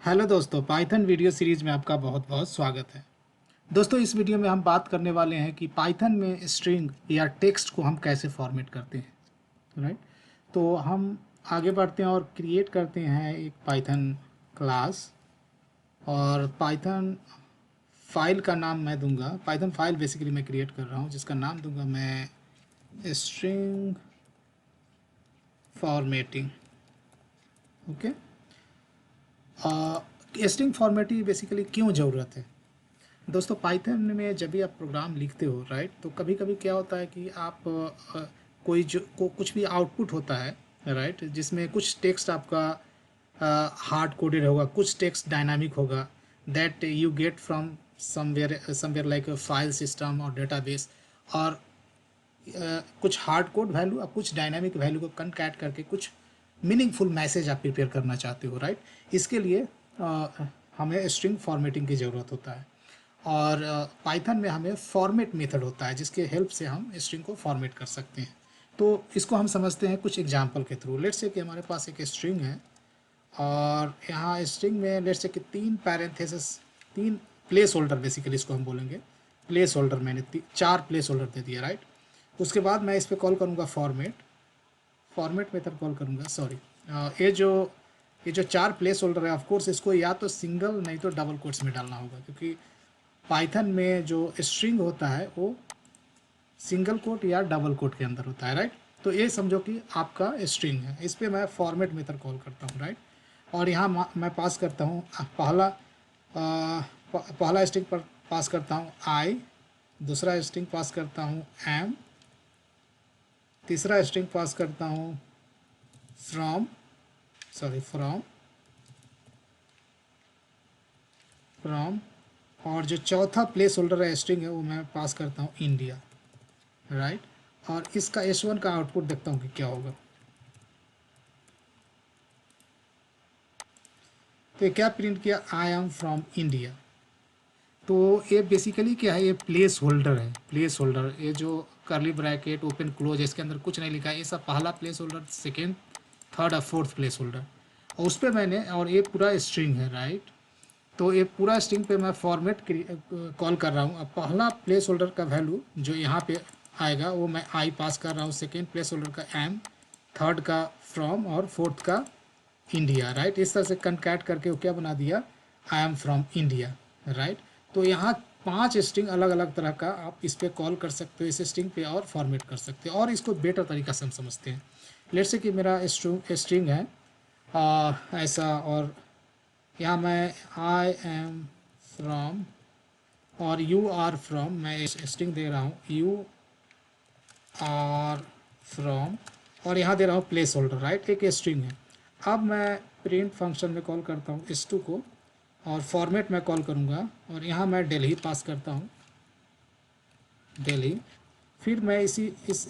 Hello दोस्तों, Python video series में आपका बहुत बहुत स्वागत है। दोस्तों, इस वीडियो में हम बात करने वाले हैं कि पाइथन में स्ट्रिंग या टेक्स्ट को हम कैसे फॉर्मेट करते हैं। राइट, तो हम आगे बढ़ते हैं और क्रिएट करते हैं एक पाइथन क्लास। और पाइथन फाइल का नाम मैं दूंगा, पाइथन फाइल बेसिकली मैं क्रिएट कर रहा हूँ जिसका नाम दूंगा मैं string formatting. Okay, string formatting basically क्यों ज़रूरत है दोस्तों? पाइथन में जब भी आप प्रोग्राम लिखते हो, राइट, तो कभी कभी क्या होता है कि आप कोई कुछ भी आउटपुट होता है, राइट, जिसमें कुछ टेक्स्ट आपका हार्ड कोडेड होगा, कुछ टेक्स्ट डायनामिक होगा, that you get from somewhere like file system और डेटाबेस। और कुछ हार्ड कोड वैल्यू और कुछ डायनामिक वैल्यू को कनकैट करके कुछ मीनिंगफुल मैसेज आप प्रिपेयर करना चाहते हो, राइट। इसके लिए हमें स्ट्रिंग फॉर्मेटिंग की ज़रूरत होता है। और पाइथन में हमें फॉर्मेट मेथड होता है जिसके हेल्प से हम स्ट्रिंग को फॉर्मेट कर सकते हैं। तो इसको हम समझते हैं कुछ एग्जांपल के थ्रू। लेट्स से कि हमारे पास एक स्ट्रिंग है और यहाँ स्ट्रिंग में लेट्स से कि तीन पैरेंथेसिस, तीन प्लेस होल्डर बेसिकली इसको हम बोलेंगे प्लेस होल्डर। मैंने चार प्लेस होल्डर दे दिया, राइट। उसके बाद मैं इस पर कॉल करूँगा फॉर्मेट मेथड कॉल करूँगा, सॉरी। ये जो चार प्लेस होल्डर है, ऑफकोर्स इसको या तो सिंगल नहीं तो डबल कोट्स में डालना होगा, क्योंकि पाइथन में जो स्ट्रिंग होता है वो सिंगल कोट या डबल कोट के अंदर होता है, राइट। तो ये समझो कि आपका स्ट्रिंग है, इस पर मैं फॉर्मेट मेथड कॉल करता हूँ, राइट। और यहाँ मैं पास करता हूँ पहला स्ट्रिंग पर पास करता हूँ आई, दूसरा स्ट्रिंग पास करता हूँ एम, तीसरा स्ट्रिंग पास करता हूँ फ्रॉम और जो चौथा प्लेस होल्डर है स्ट्रिंग है वो मैं पास करता हूँ इंडिया, राइट। और इसका S1 का आउटपुट देखता हूँ कि क्या होगा। तो ये क्या प्रिंट किया, आई एम फ्रॉम इंडिया। तो ये बेसिकली क्या है, ये प्लेस होल्डर है, प्लेस होल्डर। ये जो करली ब्रैकेट ओपन क्लोज है इसके अंदर कुछ नहीं लिखा है, ये सब पहला प्लेस होल्डर, सेकेंड, थर्ड और फोर्थ प्लेस होल्डर। और उस पर मैंने, और ये पूरा स्ट्रिंग है, राइट। तो ये पूरा स्ट्रिंग पे मैं फॉर्मेट कॉल कर रहा हूँ। अब पहला प्लेस होल्डर का वैल्यू जो यहाँ पे आएगा वो मैं आई पास कर रहा हूँ, सेकेंड प्लेस होल्डर का एम, थर्ड का फ्रॉम और फोर्थ का इंडिया, राइट। इस तरह से कनकैट करके वो क्या बना दिया, I am from India, right. तो यहाँ पांच स्ट्रिंग अलग अलग तरह का आप इस पर कॉल कर सकते हो, इस स्ट्रिंग पे, और फॉर्मेट कर सकते हो। और इसको बेटर तरीका से हम समझते हैं। लेट्स से कि मेरा स्ट्रिंग है ऐसा, और यहाँ मैं आई एम फ्रॉम और यू आर फ्रॉम, मैं स्ट्रिंग दे रहा हूँ यू आर फ्रॉम, और यहाँ दे रहा हूँ प्लेस होल्डर, राइट। एक स्ट्रिंग है। अब मैं प्रिंट फंक्शन में कॉल करता हूँ s2 को, और फॉर्मेट में कॉल करूँगा, और यहाँ मैं दिल्ली पास करता हूँ, दिल्ली। फिर मैं इस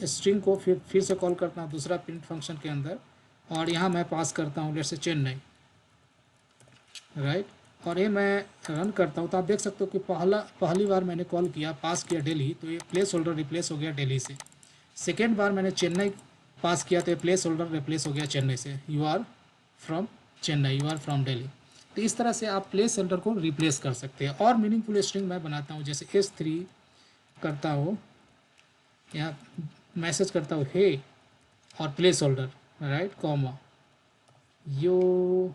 स्ट्रिंग को फिर से कॉल करता हूँ दूसरा प्रिंट फंक्शन के अंदर, और यहाँ मैं पास करता हूँ लेट्स से चेन्नई, राइट। और ये मैं रन करता हूँ तो आप देख सकते हो कि पहली बार मैंने कॉल किया, पास किया दिल्ली, तो ये प्लेस होल्डर रिप्लेस हो गया दिल्ली से। सेकेंड बार मैंने चेन्नई पास किया तो ये प्लेस होल्डर रिप्लेस हो गया चेन्नई से, you are from Chennai, you are from Delhi. तो इस तरह से आप प्लेस होल्डर को रिप्लेस कर सकते हैं। और मीनिंगफुल स्ट्रिंग मैं बनाता हूँ, जैसे S3 करता हूँ, यहाँ मैसेज करता हूँ हे, और placeholder, right, comma you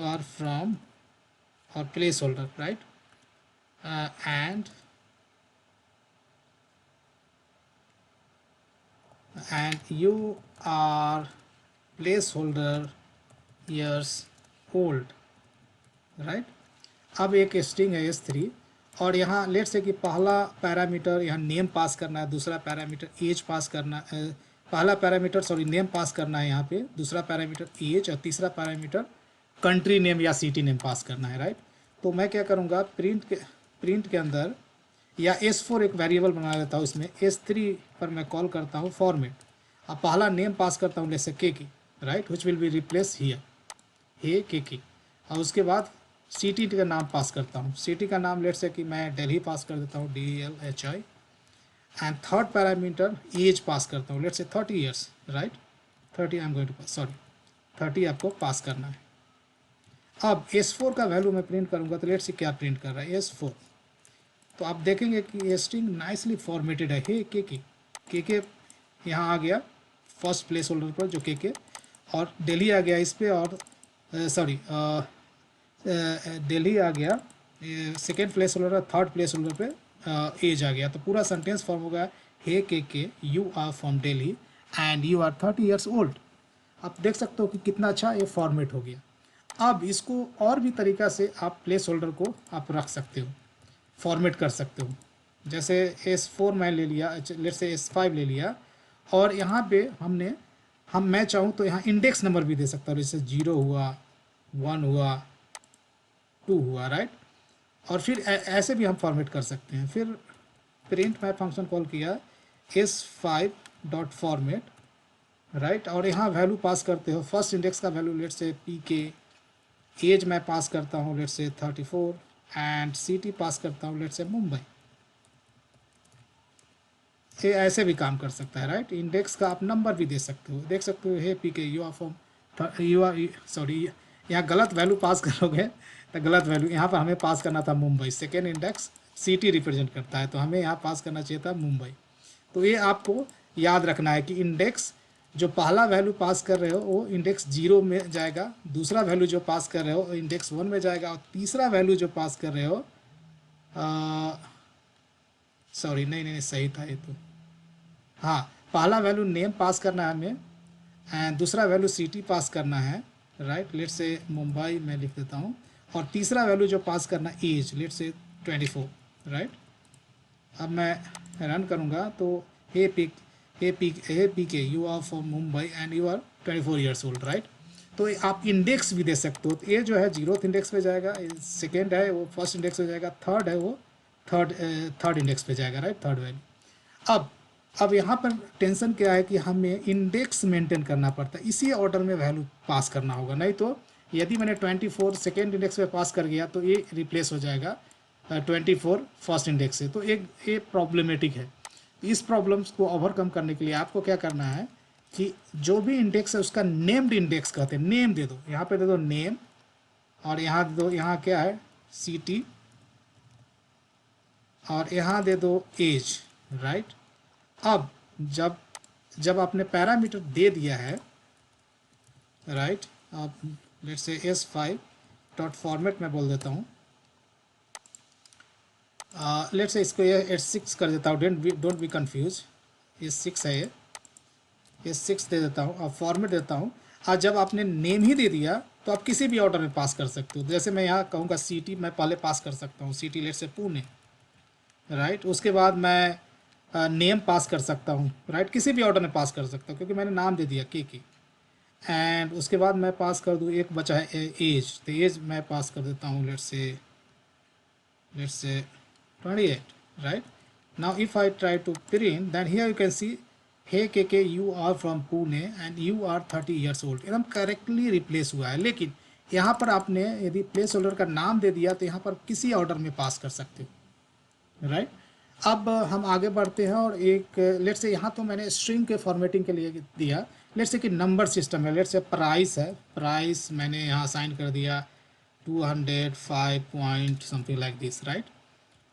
are from और placeholder, right, and you are placeholder years old, right. अब एक स्ट्रिंग है S3, और यहाँ लेट से कि पहला पैरामीटर यहाँ नेम पास करना है, दूसरा पैरामीटर एज पास करना है, पहला पैरामीटर सॉरी नेम पास करना है यहाँ पे, दूसरा पैरामीटर एज, और तीसरा पैरामीटर कंट्री नेम या सिटी नेम पास करना है, राइट। तो मैं क्या करूँगा, प्रिंट के अंदर या S4 एक वेरिएबल बना लेता हूँ, इसमें S3 पर मैं कॉल करता हूँ फॉर्मेट। अब पहला नेम पास करता हूँ जैसे के की, right, which will be replace here, hey के की। और उसके बाद सिटी का नाम पास करता हूँ, सिटी का नाम लेट से कि मैं दिल्ली पास कर देता हूँ, DLHI। And third parameter as pass करता हूँ, let say 30 years, right, 30 I am going to pass, sorry 30 आपको पास करना है। अब S4 का वैल्यू मैं प्रिंट करूंगा तो लेट्स सी क्या प्रिंट कर रहा है S4। तो आप देखेंगे कि ये स्ट्रिंग नाइसली फॉर्मेटेड है। हे के यहाँ आ गया फर्स्ट प्लेस होल्डर पर जो के और दिल्ली आ गया इस पे, और सॉरी दिल्ली आ गया second place holder, third place holder पे एज आ गया। तो पूरा सेंटेंस फॉर्म हो गया हे के you are from Delhi and you are 30 years old. आप देख सकते हो कि कितना अच्छा ये फॉर्मेट हो गया। अब इसको और भी तरीका से आप प्लेस होल्डर को आप रख सकते हो, फॉर्मेट कर सकते हो। जैसे S4 मैं ले लिया, लेट्स से S5 ले लिया, और यहाँ पे मैं चाहूँ तो यहाँ इंडेक्स नंबर भी दे सकता हूँ, जैसे 0 हुआ, 1 हुआ, 2 हुआ, राइट। और फिर ऐसे भी हम फॉर्मेट कर सकते हैं। फिर प्रिंट मैं फंक्शन कॉल किया S5 डॉट फॉर्मेट, राइट, और यहाँ वैल्यू पास करते हो। फर्स्ट इंडेक्स का value let's say PK, as मैं पास करता हूँ लेट्स से 34 एंड सिटी पास करता हूँ लेट्स से मुंबई। ये ऐसे भी काम कर सकता है, राइट। इंडेक्स का आप नंबर भी दे सकते हो, देख सकते हो hey PK you are from you are, sorry यहाँ गलत वैल्यू पास करोगे तो गलत वैल्यू, यहाँ पर हमें पास करना था Mumbai. Second index city represent करता है, तो हमें यहाँ पास करना चाहिए था मुंबई। तो ये आपको याद रखना है कि इंडेक्स जो पहला वैल्यू पास कर रहे हो वो इंडेक्स 0 में जाएगा, दूसरा वैल्यू जो पास कर रहे हो इंडेक्स 1 में जाएगा, और तीसरा वैल्यू जो पास कर रहे हो सॉरी नहीं सही था ये तो, हाँ, पहला वैल्यू नेम पास करना है हमें एंड दूसरा वैल्यू सिटी पास करना है, राइट। लेट्स से मुंबई मैं लिख देता हूँ, और तीसरा वैल्यू जो पास करना एज लेट्स से 24, राइट। अब मैं रन करूँगा तो hey PK you are from Mumbai and you are 24 years old, right. तो आप इंडेक्स भी दे सकते हो। तो ये जो है 0th इंडेक्स पे जाएगा, सेकेंड है वो फर्स्ट इंडेक्स पे जाएगा, थर्ड है वो थर्ड इंडेक्स पे जाएगा, राइट, थर्ड वैल्यू। अब यहाँ पर टेंशन क्या है कि हमें इंडेक्स मेंटेन करना पड़ता है, इसी ऑर्डर में वैल्यू पास करना होगा। नहीं तो यदि मैंने 24 सेकेंड इंडेक्स पे पास कर गया तो ये रिप्लेस हो जाएगा 24 फर्स्ट इंडेक्स से, तो ये प्रॉब्लमेटिक है। इस प्रॉब्लम्स को ओवरकम करने के लिए आपको क्या करना है कि जो भी इंडेक्स है उसका नेम्ड इंडेक्स कहते हैं, नेम दे दो। यहाँ पे दे दो नेम, और यहाँ दे दो, यहाँ क्या है सिटी, और यहाँ दे दो एज, राइट। अब जब आपने पैरामीटर दे दिया है, राइट, अब let's say S5 dot format में बोल देता हूँ, लेट्स से इसको ये S6 कर देता हूँ, डोंट बी कंफ्यूज, S6 है ये S6 दे देता हूँ, अब फॉर्मेट देता हूँ। आज जब आपने नेम ही दे दिया तो आप किसी भी ऑर्डर में पास कर सकते हो। जैसे मैं यहाँ कहूँगा सिटी, मैं पहले पास कर सकता हूँ city let's say Pune, right. उसके बाद मैं नेम पास कर सकता हूँ, राइट, किसी भी ऑर्डर में पास कर सकता हूँ क्योंकि मैंने नाम दे दिया के। एंड उसके बाद मैं पास कर दूँ, एक बचा है एज, तो एज मैं पास कर देता हूँ let's say 28, right. Now if I try to print then here you can see hey के you are from Pune and you are 30 years old, एकदम करेक्टली रिप्लेस हुआ है। लेकिन यहाँ पर आपने यदि प्लेस होल्डर का नाम दे दिया तो यहाँ पर किसी ऑर्डर में पास कर सकते हो, राइट। अब हम आगे बढ़ते हैं, और एक लेट्स से यहाँ तो मैंने स्ट्रिंग के फॉर्मेटिंग के लिए दिया। लेट्स से कि नंबर सिस्टम है, लेट्स से प्राइस है, प्राइस मैंने यहाँ साइन कर दिया 205 point something like this, right.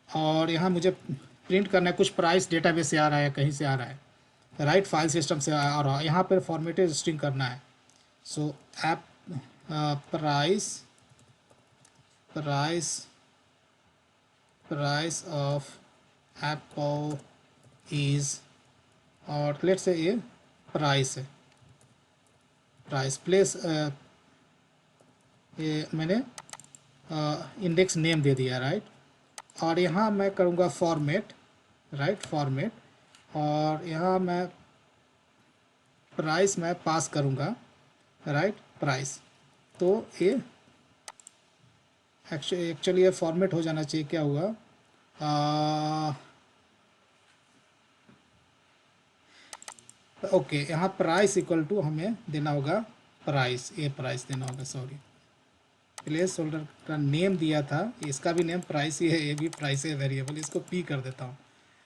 और यहाँ मुझे प्रिंट करना है, कुछ प्राइस डेटाबेस से आ रहा है, कहीं से आ रहा है, राइट, फाइल सिस्टम से आ रहा है। यहाँ पर फॉर्मेटेड स्ट्रिंग करना है। सो app price of Apple is, और लेट्स से ये प्राइस है, प्राइस प्लेस, ये मैंने इंडेक्स नेम दे दिया, राइट। और यहाँ मैं करूँगा फॉर्मेट, राइट, फॉर्मेट, और यहाँ मैं प्राइस मैं पास करूँगा, राइट, प्राइस। तो ये एक्चुअली ये फॉर्मेट हो जाना चाहिए। क्या हुआ, ओके, यहाँ प्राइस इक्वल टू हमें देना होगा प्राइस, ये प्राइस देना होगा, सॉरी, प्लेस होल्डर का नेम दिया था, इसका भी नेम प्राइस ही है, ये भी प्राइस है वेरिएबल, इसको P कर देता हूँ,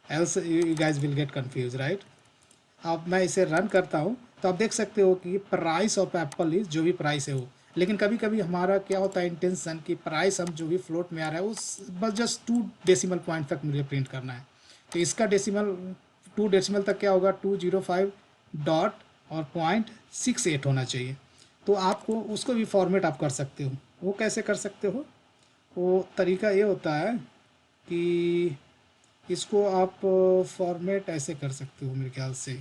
else you guys will get confuse, right. अब मैं इसे रन करता हूँ तो आप देख सकते हो कि प्राइस ऑफ एप्पल इज जो भी प्राइस है वो। लेकिन कभी कभी हमारा क्या होता है इंटेंशन कि प्राइस हम जो भी फ्लोट में आ रहा है उस बस जस्ट 2 डेसिमल पॉइंट तक मुझे प्रिंट करना है। तो इसका डेसिमल 2 डेसिमल तक क्या होगा, 205 डॉट और 0.68 होना चाहिए। तो आपको उसको भी फॉर्मेट आप कर सकते हो। वो कैसे कर सकते हो, वो तरीका ये होता है कि इसको आप फॉर्मेट ऐसे कर सकते हो मेरे ख्याल से।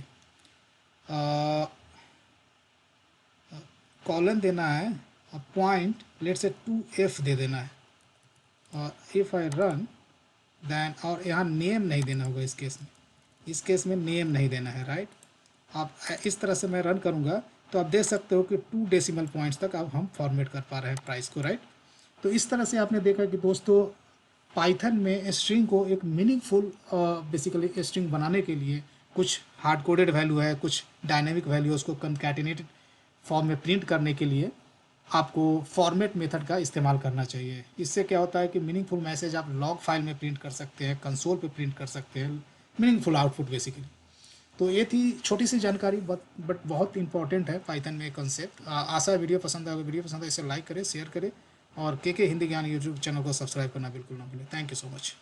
कॉलन देना है और पॉइंट लेट से 2F दे देना है, और इफ़ आई रन दैन, और यहाँ नेम नहीं देना होगा इस केस में। इस केस में नेम नहीं देना है, राइट। आप इस तरह से मैं रन करूँगा तो आप देख सकते हो कि 2 डेसिमल पॉइंट्स तक अब हम फॉर्मेट कर पा रहे हैं प्राइस को, राइट। तो इस तरह से आपने देखा कि दोस्तों पाइथन में स्ट्रिंग को एक मीनिंगफुल बेसिकली स्ट्रिंग बनाने के लिए कुछ हार्ड कोडेड वैल्यू है, कुछ डायनेमिक वैल्यू, उसको कंकैटिनेटेड फॉर्म में प्रिंट करने के लिए आपको फॉर्मेट मेथड का इस्तेमाल करना चाहिए। इससे क्या होता है कि मीनिंगफुल मैसेज आप लॉग फाइल में प्रिंट कर सकते हैं, कंसोल पे प्रिंट कर सकते हैं, मीनिंगफुल आउटपुट बेसिकली। तो ये थी छोटी सी जानकारी, बट बहुत इंपॉर्टेंट है पाइथन में कॉन्सेप्ट। आशा है वीडियो पसंद आएगा। वीडियो पसंद है इसे लाइक करें, शेयर करें, और के हिंदी ज्ञान यूट्यूब चैनल को सब्सक्राइब करना बिल्कुल ना भूलें। Thank you so much.